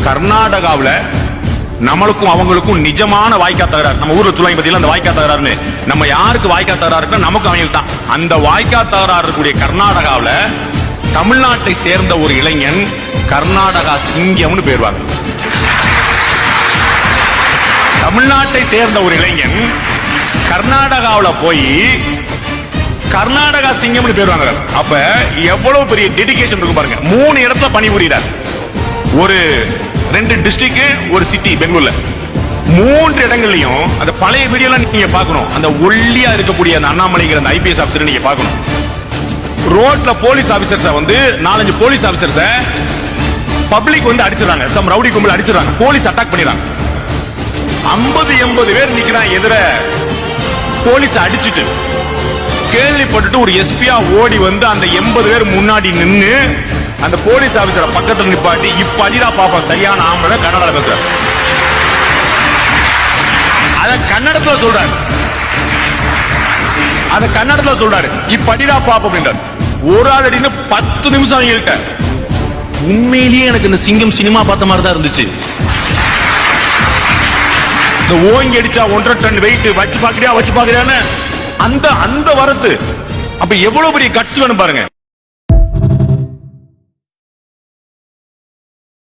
கர்நாடகாவுல நம்மளுக்கும் அவங்களுக்கும் நிஜமான வாய்க்கா தகராறு. நம்ம ஊர்ல சொல்லுவாங்க பத்தியில அந்த வாய்க்கா தகராறுன்னு. நம்ம யாருக்கு வாய்க்கா தகராறு நமக்கு அவங்களுக்கு தான். அந்த வாய்க்கா தகராறு இருக்கக்கூடிய கர்நாடகாவுல தமிழ்நாட்டை சேர்ந்த ஒரு இளைஞன் கர்நாடகா சிங்கம்னு பேருவாங்க. தமிழ்நாட்டை சேர்ந்த ஒரு இளைஞன் கர்நாடகாவுல போய் கர்நாடகா சிங்கம்னு பேருவாங்க. அப்ப எவ்வளவு பெரிய டெடிகேஷன் இருக்கு பாருங்க. 3 இடத்துல பணிபுரிகிறார். ஒரு 2 டிஸ்ட்ரிக்ட், ஒரு சிட்டி பெங்களூர்ல. 3 இடங்கள்லயும் அந்த பழைய வீடியோல நீங்க பார்க்கணும். அந்த ஒல்லியா இருக்கக்கூடிய அந்த அண்ணாமலைங்கிற அந்த ஐபிஎஸ் ஆபீசர் நீங்க பார்க்கணும். ரோட்ல போலீஸ் ஆபீசர்ஸ் வந்து 4-5 போலீஸ் ஆபீசர்ஸ் பப்ளிக் வந்து அடிச்சிடறாங்க. சம் ரவுடி கும்பல் அடிச்சிடறாங்க. போலீஸ் அட்டாக் பண்ணிடுறாங்க. 50-80 பேர் நிக்கிறான் எதிர. போலீஸ் அடிச்சுட்டு கேள்விப்பட்டுட்டு ஒரு எஸ்பியா ஓடி வந்து அந்த 80 பேர் முன்னாடி நின்னு அந்த போலீஸ் ஆபீசரை பக்கத்துல நிப்பாட்டி, இப்ப அடிடா பாப்பா சரியான ஆம்பளை கன்னடா பேசுறாரு. அத கன்னடத்துல சொல்றாரு. அத கன்னடத்துல சொல்றாரு. இப்ப அடிடா பாப்பா அப்படின்றார். ஒரு ஆள் அடின்னு 10 நிமிஷம் அவங்கள்ட்ட. உண்மையிலேயே எனக்கு இந்த சிங்கம் சினிமா பார்த்த மாதிரி தான் இருந்துச்சு. இந்த ஓங்கி அடிச்சா 1.5 டன் வெயிட் வச்சு பாக்குறியான்னு அந்த வரத்து. அப்ப எவ்வளவு பெரிய கட்ஸ் வேணும் பாருங்க.